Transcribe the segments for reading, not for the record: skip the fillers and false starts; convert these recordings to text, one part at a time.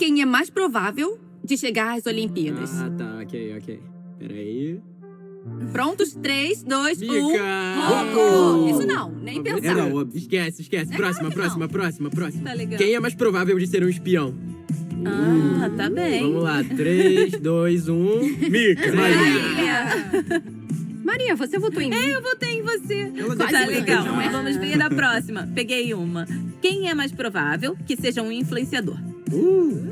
quem é mais provável de chegar às Olimpíadas. Ah, tá. Ok. Peraí. Prontos? 3, 2, 1. Mica! Isso não, nem pensar. Era óbvio. Esquece. Próxima. Tá legal. Quem é mais provável de ser um espião? Ah, tá bem. Vamos lá. 3, 2, 1. Mica, Maria, você votou em mim? Eu votei em você. Tá legal. Não é? Vamos ver a próxima. Peguei uma. Quem é mais provável que seja um influenciador?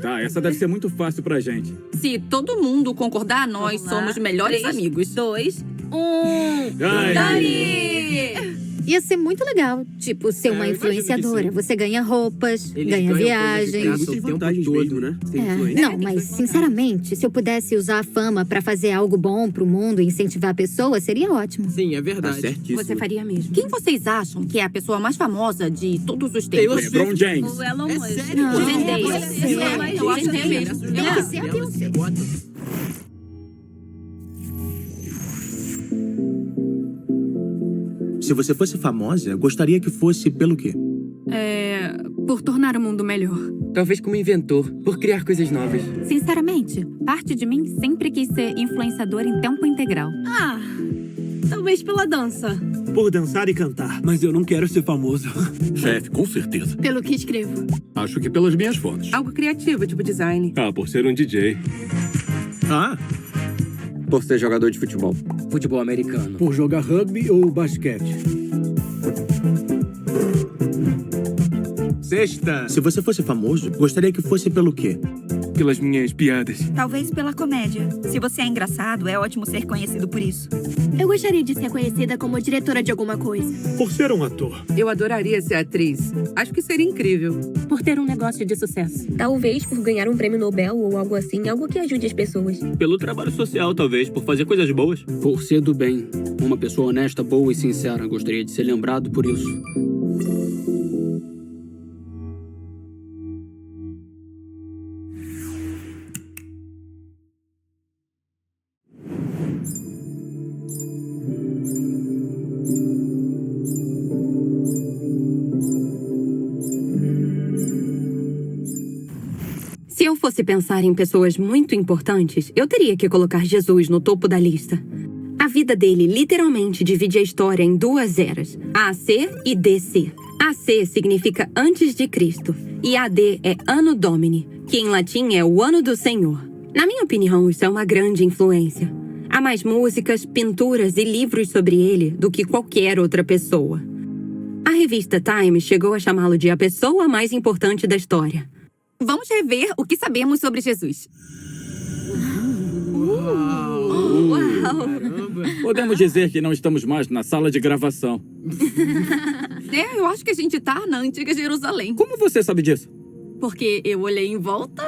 Tá, essa deve ser muito fácil pra gente. Se todo mundo concordar, nós Vamos lá. somos melhores 3, amigos. 2, 1. Ai. Dani! Ia ser muito legal. Tipo, ser uma eu imagino influenciadora. que sim. Você ganha roupas, Eles ganha ganham coisas de viagens. graça o Muitas tempo vantagens todo. mesmo, né? Ser É, influencer. não, mas sinceramente, se eu pudesse usar a fama pra fazer algo bom pro mundo e incentivar pessoas, seria ótimo. Sim, é Tá verdade. certíssimo. Você faria mesmo. Quem vocês acham que é a pessoa mais famosa de todos os Taylor tempos? LeBron James. O Elon É Musk. sério? Não, Zendaya. eu acho que é mesmo. Ela Tem que ser a Beyoncé. Se você fosse famosa, gostaria que fosse pelo quê? Por tornar o mundo melhor. Talvez como inventor, por criar coisas novas. Sinceramente, parte de mim sempre quis ser influenciador em tempo integral. Talvez pela dança. Por dançar e cantar. Mas eu não quero ser famoso. Chefe, com certeza. Pelo que escrevo. Acho que pelas minhas fotos. Algo criativo, tipo design. Ah, por ser um DJ. Ah, Por ser jogador de futebol. Futebol americano. Por jogar rugby ou basquete. sexta. Se você fosse famoso, gostaria que fosse pelo quê? Pelas minhas piadas. Talvez pela comédia. Se você é engraçado, é ótimo ser conhecido por isso. Eu gostaria de ser conhecida como diretora de alguma coisa. Por ser um ator. Eu adoraria ser atriz. Acho que seria incrível. Por ter um negócio de sucesso. Talvez por ganhar um prêmio Nobel ou algo assim, algo que ajude as pessoas. Pelo trabalho social, talvez. Por fazer coisas boas. Por ser do bem. Uma pessoa honesta, boa e sincera. Gostaria de ser lembrado por isso. Se eu fosse pensar em pessoas muito importantes, eu teria que colocar Jesus no topo da lista. A vida dele literalmente divide a história em duas eras, AC e DC. AC significa antes de Cristo e AD é Anno Domini, que em latim é o ano do Senhor. Na minha opinião, isso é uma grande influência. Há mais músicas, pinturas e livros sobre ele do que qualquer outra pessoa. A revista Time chegou a chamá-lo de a pessoa mais importante da história. Vamos rever o que sabemos sobre Jesus. Podemos dizer que não estamos mais na sala de gravação. Eu acho que a gente tá na antiga Jerusalém. Como você sabe disso? Porque eu olhei em volta.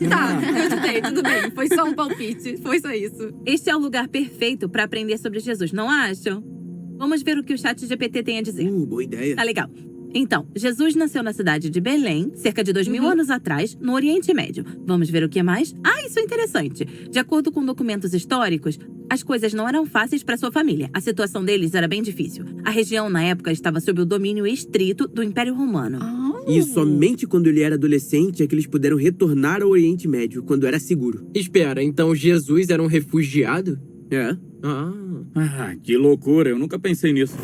Tá, eu chutei, tudo bem. Foi só um palpite. Foi só isso. Este é o lugar perfeito para aprender sobre Jesus, não acham? Vamos ver o que o ChatGPT tem a dizer. Boa ideia. Tá legal. Então, Jesus nasceu na cidade de Belém, cerca de 2000 anos atrás, no Oriente Médio. Vamos ver o que mais? Isso é interessante. De acordo com documentos históricos, as coisas não eram fáceis para sua família. A situação deles era bem difícil. A região, na época, estava sob o domínio estrito do Império Romano. E somente quando ele era adolescente é que eles puderam retornar ao Oriente Médio, quando era seguro. Espera, então Jesus era um refugiado? É. Ah, que loucura. Eu nunca pensei nisso.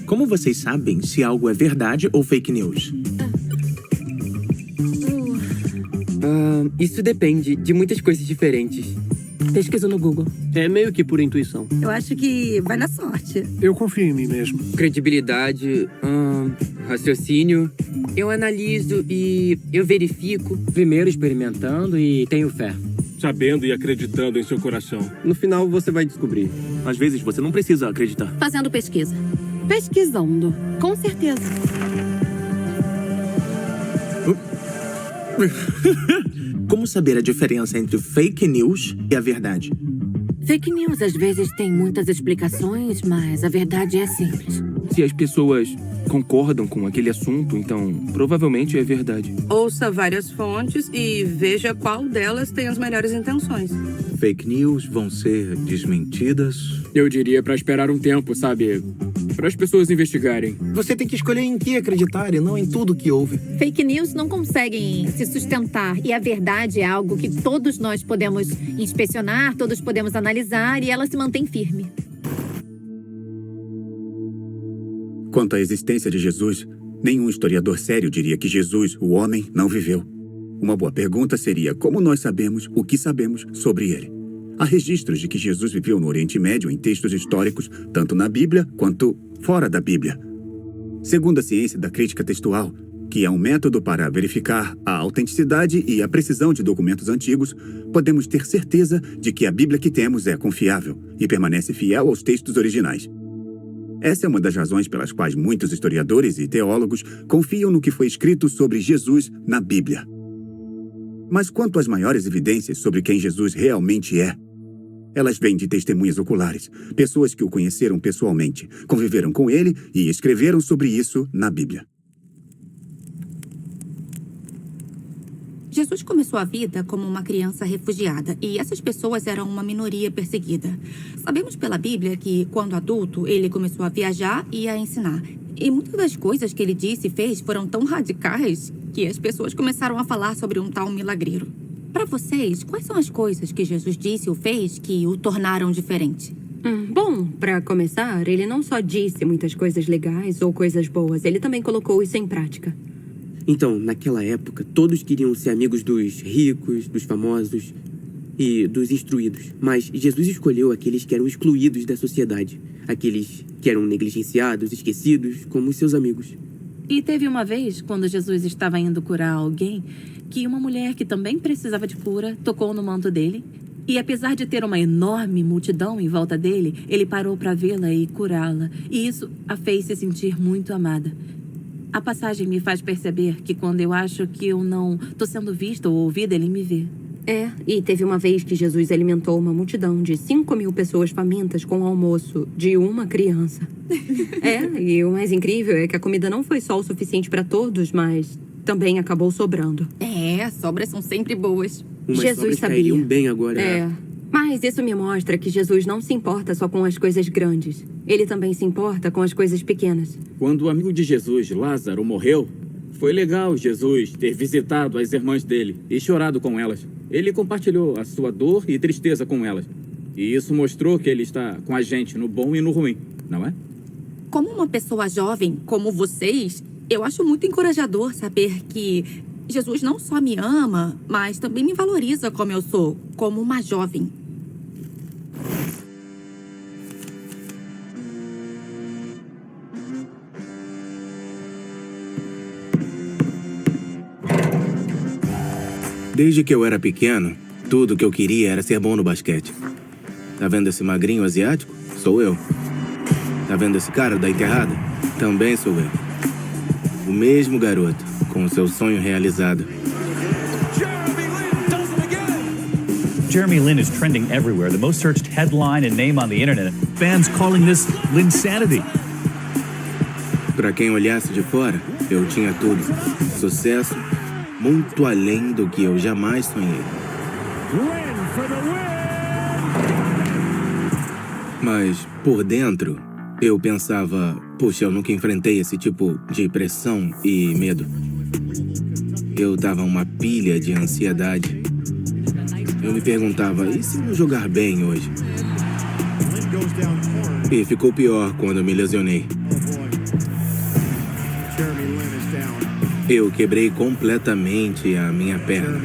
Como vocês sabem se algo é verdade ou fake news? Isso depende de muitas coisas diferentes. Pesquisa no Google. É meio que por intuição. Eu acho que vai na sorte. Eu confio em mim mesmo. Credibilidade, raciocínio. Eu analiso e eu verifico. Primeiro experimentando e tenho fé. Sabendo e acreditando em seu coração. No final, você vai descobrir. Às vezes você não precisa acreditar. Fazendo pesquisa. Pesquisando. Com certeza. Como saber a diferença entre fake news e a verdade? Fake news às vezes tem muitas explicações, mas a verdade é simples. Se as pessoas concordam com aquele assunto, então provavelmente é verdade. Ouça várias fontes e veja qual delas tem as melhores intenções. Fake news vão ser desmentidas. Eu diria pra esperar um tempo, sabe? para as pessoas investigarem. Você tem que escolher em que acreditar e não em tudo que ouve. Fake news não conseguem se sustentar e a verdade é algo que todos nós podemos inspecionar, todos podemos analisar e ela se mantém firme. Quanto à existência de Jesus, nenhum historiador sério diria que Jesus, o homem, não viveu. Uma boa pergunta seria como nós sabemos o que sabemos sobre ele. Há registros de que Jesus viveu no Oriente Médio em textos históricos, tanto na Bíblia quanto fora da Bíblia. Segundo a ciência da crítica textual, que é um método para verificar a autenticidade e a precisão de documentos antigos, podemos ter certeza de que a Bíblia que temos é confiável e permanece fiel aos textos originais. Essa é uma das razões pelas quais muitos historiadores e teólogos confiam no que foi escrito sobre Jesus na Bíblia. Mas quanto às maiores evidências sobre quem Jesus realmente é, elas vêm de testemunhas oculares, pessoas que o conheceram pessoalmente, conviveram com ele e escreveram sobre isso na Bíblia. Jesus começou a vida como uma criança refugiada e essas pessoas eram uma minoria perseguida. Sabemos pela Bíblia que, quando adulto, ele começou a viajar e a ensinar. E muitas das coisas que ele disse e fez foram tão radicais que as pessoas começaram a falar sobre um tal milagreiro. Para vocês, quais são as coisas que Jesus disse ou fez que o tornaram diferente? Bom, para começar, ele não só disse muitas coisas legais ou coisas boas, ele também colocou isso em prática. Então, naquela época, todos queriam ser amigos dos ricos, dos famosos e dos instruídos. Mas Jesus escolheu aqueles que eram excluídos da sociedade. Aqueles que eram negligenciados, esquecidos, como seus amigos. E teve uma vez, quando Jesus estava indo curar alguém, que uma mulher que também precisava de cura tocou no manto dele. E apesar de ter uma enorme multidão em volta dele, ele parou para vê-la e curá-la. E isso a fez se sentir muito amada. A passagem me faz perceber que quando eu acho que eu não estou sendo vista ou ouvida, ele me vê. E teve uma vez que Jesus alimentou uma multidão de 5.000 pessoas famintas com o almoço de uma criança. E o mais incrível é que a comida não foi só o suficiente para todos, mas também acabou sobrando. Sobras são sempre boas. Jesus sabia. Cairiam bem agora. Mas isso me mostra que Jesus não se importa só com as coisas grandes. Ele também se importa com as coisas pequenas. Quando o amigo de Jesus, Lázaro, morreu, foi legal Jesus ter visitado as irmãs dele e chorado com elas. Ele compartilhou a sua dor e tristeza com elas. E isso mostrou que ele está com a gente no bom e no ruim, não é? Como uma pessoa jovem como vocês, eu acho muito encorajador saber que Jesus não só me ama, mas também me valoriza como eu sou, como uma jovem. Desde que eu era pequeno, tudo que eu queria era ser bom no basquete. Tá vendo esse magrinho asiático? Sou eu. Tá vendo esse cara da enterrada? Também sou eu. O mesmo garoto, com o seu sonho realizado. Jeremy Lin is trending everywhere, the most searched headline and name on the internet. Fans calling this Linsanity. Pra quem olhasse de fora, eu tinha tudo. Sucesso, muito além do que eu jamais sonhei. Mas, por dentro, eu pensava, puxa, eu nunca enfrentei esse tipo de pressão e medo. Eu tava uma pilha de ansiedade. Eu me perguntava, e se eu não jogar bem hoje? E ficou pior quando eu me lesionei. Eu quebrei completamente a minha perna.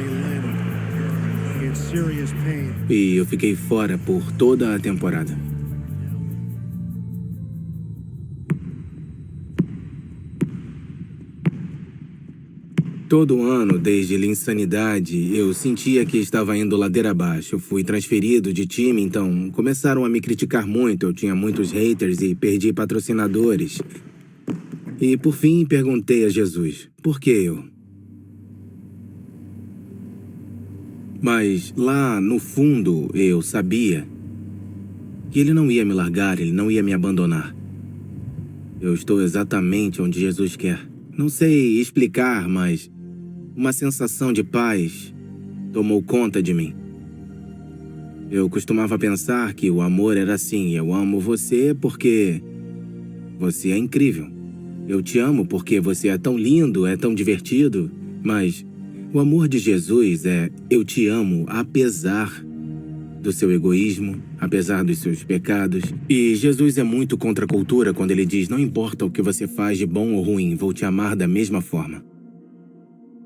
E eu fiquei fora por toda a temporada. Todo ano, desde Linsanidade, eu sentia que estava indo ladeira abaixo. Eu fui transferido de time, então começaram a me criticar muito. Eu tinha muitos haters e perdi patrocinadores. E, por fim, perguntei a Jesus, por que eu? Mas, lá no fundo, eu sabia que ele não ia me largar, ele não ia me abandonar. Eu estou exatamente onde Jesus quer. Não sei explicar, mas uma sensação de paz tomou conta de mim. Eu costumava pensar que o amor era assim, eu amo você porque Você é incrível. Eu te amo porque você é tão lindo, é tão divertido. Mas o amor de Jesus é: eu te amo apesar do seu egoísmo, apesar dos seus pecados. E Jesus é muito contra a cultura quando ele diz: não importa o que você faz de bom ou ruim, vou te amar da mesma forma.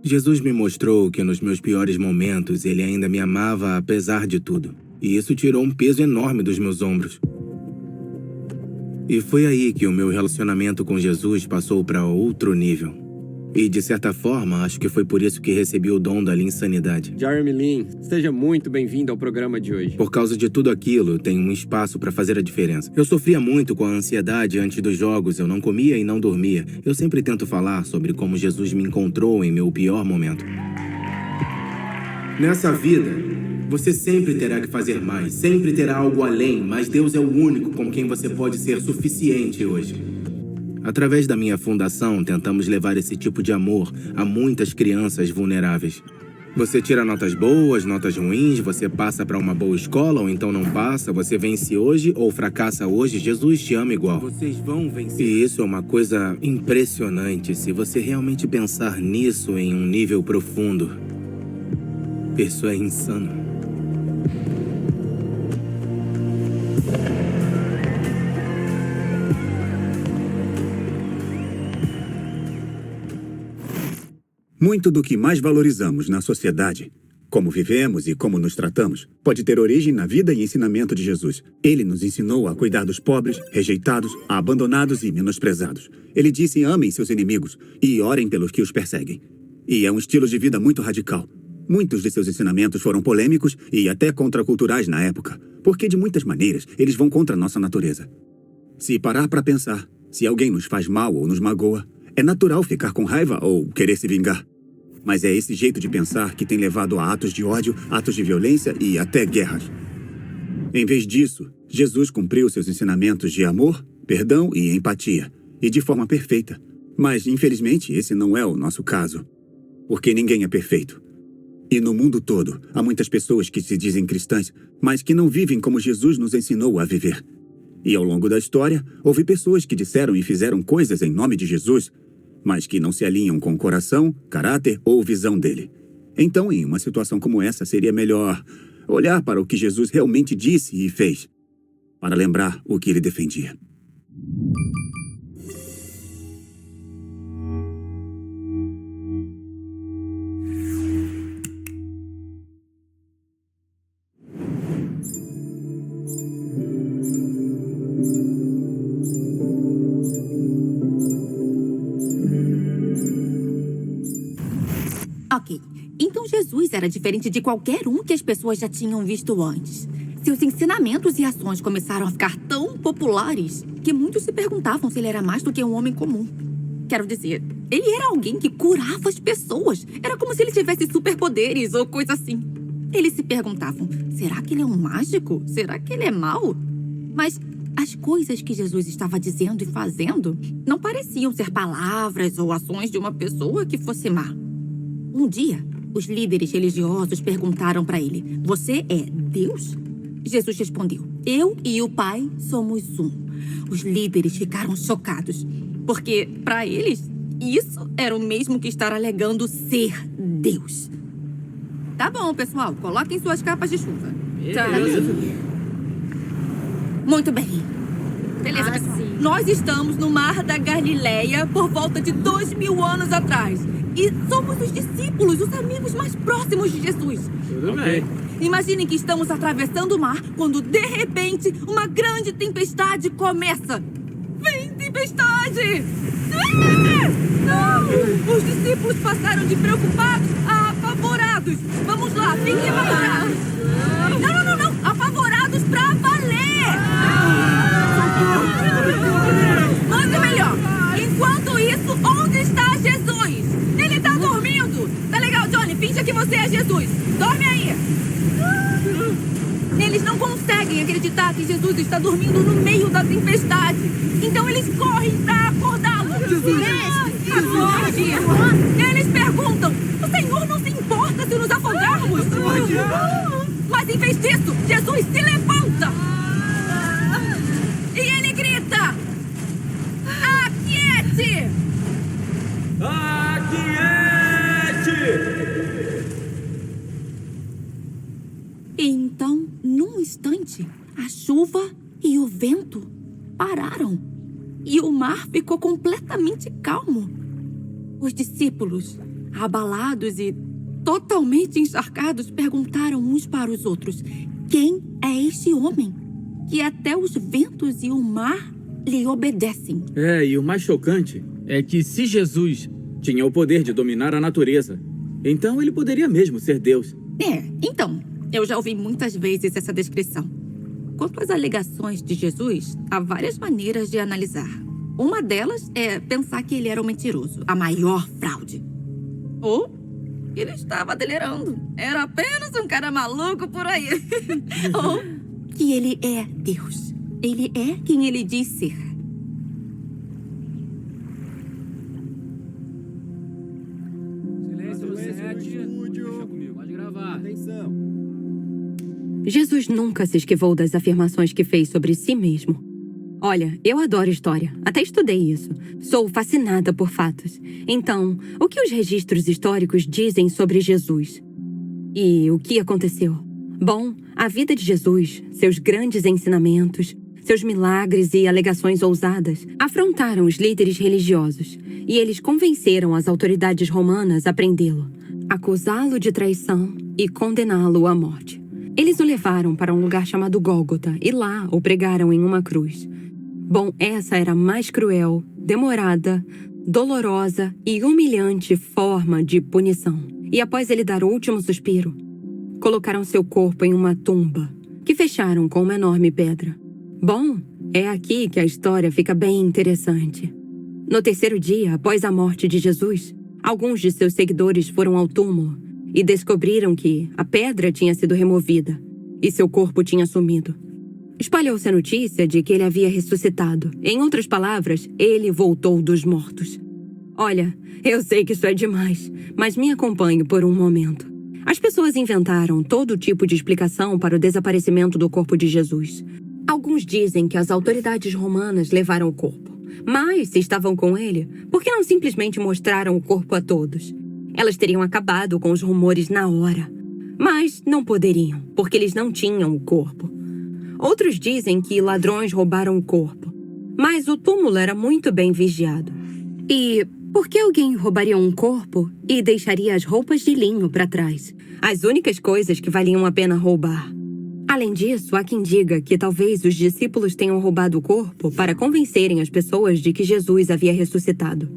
Jesus me mostrou que nos meus piores momentos ele ainda me amava apesar de tudo. E isso tirou um peso enorme dos meus ombros. E foi aí que o meu relacionamento com Jesus passou para outro nível. E, de certa forma, acho que foi por isso que recebi o dom da insanidade. Jeremy Lin, seja muito bem-vindo ao programa de hoje. Por causa de tudo aquilo, tenho um espaço para fazer a diferença. Eu sofria muito com a ansiedade antes dos jogos, eu não comia e não dormia. Eu sempre tento falar sobre como Jesus me encontrou em meu pior momento. Nessa vida, você sempre terá que fazer mais, sempre terá algo além, mas Deus é o único com quem você pode ser suficiente hoje. Através da minha fundação, tentamos levar esse tipo de amor a muitas crianças vulneráveis. Você tira notas boas, notas ruins, você passa para uma boa escola ou então não passa, você vence hoje ou fracassa hoje, Jesus te ama igual. Vocês vão vencer. E isso é uma coisa impressionante se você realmente pensar nisso em um nível profundo. Isso é insano. Muito do que mais valorizamos na sociedade, como vivemos e como nos tratamos, pode ter origem na vida e ensinamento de Jesus. Ele nos ensinou a cuidar dos pobres, rejeitados, abandonados e menosprezados. Ele disse: amem seus inimigos e orem pelos que os perseguem. E é um estilo de vida muito radical. Muitos de seus ensinamentos foram polêmicos e até contraculturais na época, porque de muitas maneiras eles vão contra a nossa natureza. Se parar para pensar, se alguém nos faz mal ou nos magoa, é natural ficar com raiva ou querer se vingar. Mas é esse jeito de pensar que tem levado a atos de ódio, atos de violência e até guerras. Em vez disso, Jesus cumpriu seus ensinamentos de amor, perdão e empatia, e de forma perfeita. Mas, infelizmente, esse não é o nosso caso. Porque ninguém é perfeito. E no mundo todo, há muitas pessoas que se dizem cristãs, mas que não vivem como Jesus nos ensinou a viver. E ao longo da história, houve pessoas que disseram e fizeram coisas em nome de Jesus, mas que não se alinham com o coração, caráter ou visão dele. Então, em uma situação como essa, seria melhor olhar para o que Jesus realmente disse e fez, para lembrar o que ele defendia. Ok, então Jesus era diferente de qualquer um que as pessoas já tinham visto antes. Seus ensinamentos e ações começaram a ficar tão populares que muitos se perguntavam se ele era mais do que um homem comum. Quero dizer, ele era alguém que curava as pessoas. Era como se ele tivesse superpoderes ou coisa assim. Eles se perguntavam, será que ele é um mágico? Será que ele é mau? Mas as coisas que Jesus estava dizendo e fazendo não pareciam ser palavras ou ações de uma pessoa que fosse má. Um dia, os líderes religiosos perguntaram para ele, você é Deus? Jesus respondeu, eu e o Pai somos um. Os líderes ficaram chocados, porque, para eles, isso era o mesmo que estar alegando ser Deus. Tá bom, pessoal, coloquem suas capas de chuva. Tá. Muito bem. Beleza, pessoal. Sim. Nós estamos no Mar da Galileia por volta de 2000 anos atrás. E somos os discípulos, os amigos mais próximos de Jesus. Tudo bem. Imaginem que estamos atravessando o mar quando, de repente, uma grande tempestade começa. Vem, tempestade! Não! Os discípulos passaram de preocupados a apavorados. Vamos lá, fiquem apavorados. Não. Apavorados pra valer! Mas é melhor. Enquanto isso, onde está Jesus? Ele tá dormindo! Tá legal, Johnny? Finge que você é Jesus. Dorme aí! Eles não conseguem acreditar que Jesus está dormindo no meio da tempestade. Então eles correm pra acordá-lo. Acorde! Eles perguntam, o Senhor não se importa se nos afogarmos? Mas em vez disso, Jesus se levanta. E ele grita, repente, a chuva e o vento pararam. E o mar ficou completamente calmo. Os discípulos, abalados e totalmente encharcados, perguntaram uns para os outros: quem é este homem que até os ventos e o mar lhe obedecem? E o mais chocante é que se Jesus tinha o poder de dominar a natureza, então ele poderia mesmo ser Deus. Então, eu já ouvi muitas vezes essa descrição. Quanto às alegações de Jesus, há várias maneiras de analisar. Uma delas é pensar que ele era um mentiroso, a maior fraude. Ou ele estava delirando, era apenas um cara maluco por aí. Ou que ele é Deus. Ele é quem ele diz ser. Jesus nunca se esquivou das afirmações que fez sobre si mesmo. Olha, eu adoro história. Até estudei isso. Sou fascinada por fatos. Então, o que os registros históricos dizem sobre Jesus? E o que aconteceu? Bom, a vida de Jesus, seus grandes ensinamentos, seus milagres e alegações ousadas afrontaram os líderes religiosos e eles convenceram as autoridades romanas a prendê-lo, acusá-lo de traição e condená-lo à morte. Eles o levaram para um lugar chamado Gólgota e lá o pregaram em uma cruz. Bom, essa era a mais cruel, demorada, dolorosa e humilhante forma de punição. E após ele dar o último suspiro, colocaram seu corpo em uma tumba, que fecharam com uma enorme pedra. Bom, é aqui que a história fica bem interessante. No terceiro dia, após a morte de Jesus, alguns de seus seguidores foram ao túmulo e descobriram que a pedra tinha sido removida e seu corpo tinha sumido. Espalhou-se a notícia de que ele havia ressuscitado. Em outras palavras, ele voltou dos mortos. Olha, eu sei que isso é demais, mas me acompanhe por um momento. As pessoas inventaram todo tipo de explicação para o desaparecimento do corpo de Jesus. Alguns dizem que as autoridades romanas levaram o corpo. Mas, se estavam com ele, por que não simplesmente mostraram o corpo a todos? Elas teriam acabado com os rumores na hora. Mas não poderiam, porque eles não tinham o corpo. Outros dizem que ladrões roubaram o corpo. Mas o túmulo era muito bem vigiado. E por que alguém roubaria um corpo e deixaria as roupas de linho para trás? As únicas coisas que valiam a pena roubar. Além disso, há quem diga que talvez os discípulos tenham roubado o corpo para convencerem as pessoas de que Jesus havia ressuscitado.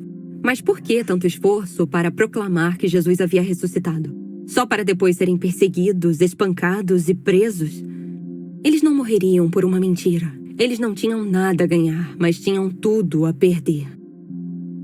Mas por que tanto esforço para proclamar que Jesus havia ressuscitado? Só para depois serem perseguidos, espancados e presos? Eles não morreriam por uma mentira. Eles não tinham nada a ganhar, mas tinham tudo a perder.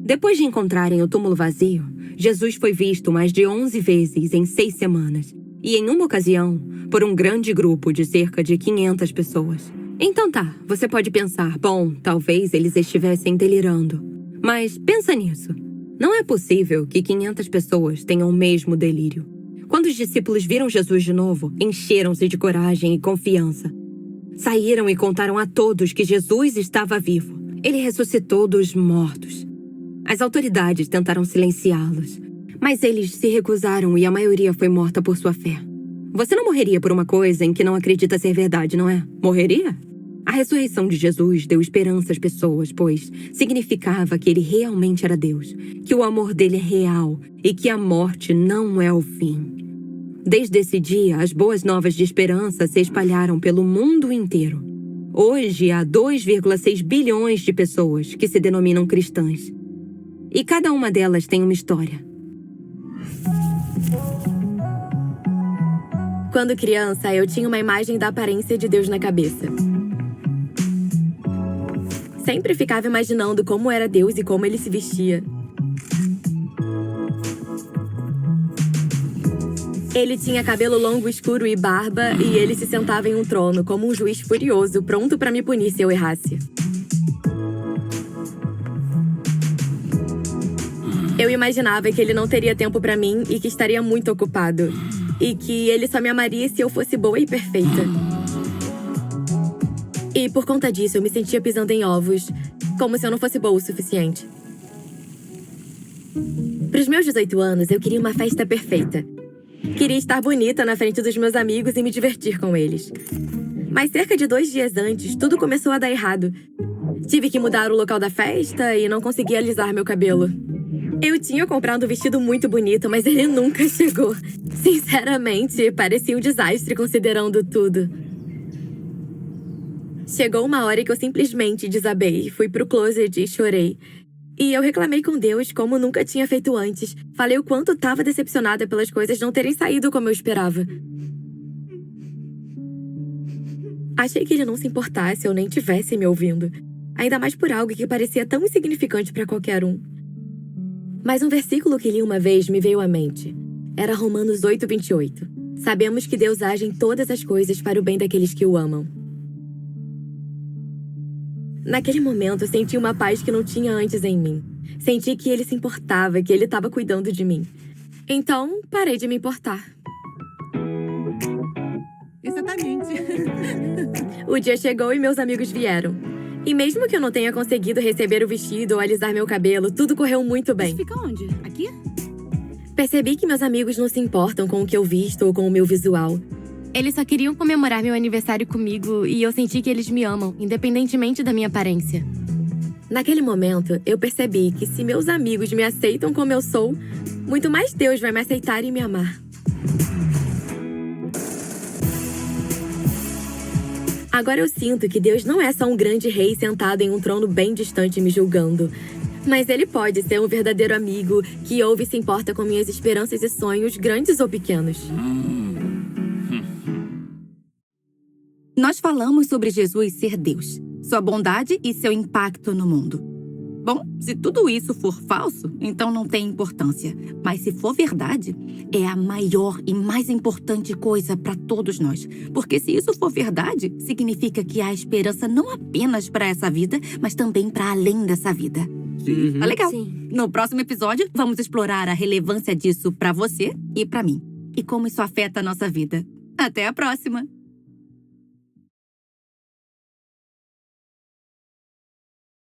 Depois de encontrarem o túmulo vazio, Jesus foi visto mais de 11 vezes em 6 semanas. E em uma ocasião, por um grande grupo de cerca de 500 pessoas. Então tá, você pode pensar, bom, talvez eles estivessem delirando. Mas pensa nisso. Não é possível que 500 pessoas tenham o mesmo delírio. Quando os discípulos viram Jesus de novo, encheram-se de coragem e confiança. Saíram e contaram a todos que Jesus estava vivo. Ele ressuscitou dos mortos. As autoridades tentaram silenciá-los, mas eles se recusaram e a maioria foi morta por sua fé. Você não morreria por uma coisa em que não acredita ser verdade, não é? Morreria? A ressurreição de Jesus deu esperança às pessoas, pois significava que ele realmente era Deus, que o amor dele é real e que a morte não é o fim. Desde esse dia, as boas novas de esperança se espalharam pelo mundo inteiro. Hoje, há 2,6 bilhões de pessoas que se denominam cristãs. E cada uma delas tem uma história. Quando criança, eu tinha uma imagem da aparência de Deus na cabeça. Sempre ficava imaginando como era Deus e como ele se vestia. Ele tinha cabelo longo, escuro e barba, e ele se sentava em um trono, como um juiz furioso, pronto para me punir se eu errasse. Eu imaginava que ele não teria tempo para mim e que estaria muito ocupado. E que ele só me amaria se eu fosse boa e perfeita. E por conta disso, eu me sentia pisando em ovos, como se eu não fosse boa o suficiente. Para os meus 18 anos, eu queria uma festa perfeita. Queria estar bonita na frente dos meus amigos e me divertir com eles. Mas cerca de 2 dias antes, tudo começou a dar errado. Tive que mudar o local da festa e não consegui alisar meu cabelo. Eu tinha comprado um vestido muito bonito, mas ele nunca chegou. Sinceramente, parecia um desastre considerando tudo. Chegou uma hora que eu simplesmente desabei. Fui pro closet e chorei. E eu reclamei com Deus como nunca tinha feito antes. Falei o quanto estava decepcionada pelas coisas não terem saído como eu esperava. Achei que ele não se importasse ou nem tivesse me ouvindo. Ainda mais por algo que parecia tão insignificante para qualquer um. Mas um versículo que li uma vez me veio à mente. Era Romanos 8:28. Sabemos que Deus age em todas as coisas para o bem daqueles que o amam. Naquele momento, senti uma paz que não tinha antes em mim. Senti que ele se importava, que ele estava cuidando de mim. Então, parei de me importar. Exatamente. O dia chegou e meus amigos vieram. E mesmo que eu não tenha conseguido receber o vestido ou alisar meu cabelo, tudo correu muito bem. Isso fica onde? Aqui? Percebi que meus amigos não se importam com o que eu visto ou com o meu visual. Eles só queriam comemorar meu aniversário comigo e eu senti que eles me amam, independentemente da minha aparência. Naquele momento, eu percebi que se meus amigos me aceitam como eu sou, muito mais Deus vai me aceitar e me amar. Agora eu sinto que Deus não é só um grande rei sentado em um trono bem distante me julgando. Mas ele pode ser um verdadeiro amigo que ouve e se importa com minhas esperanças e sonhos, grandes ou pequenos. Nós falamos sobre Jesus ser Deus, sua bondade e seu impacto no mundo. Bom, se tudo isso for falso, então não tem importância. Mas se for verdade, é a maior e mais importante coisa para todos nós. Porque se isso for verdade, significa que há esperança não apenas para essa vida, mas também para além dessa vida. Tá legal? Sim. No próximo episódio, vamos explorar a relevância disso para você e para mim. E como isso afeta a nossa vida. Até a próxima!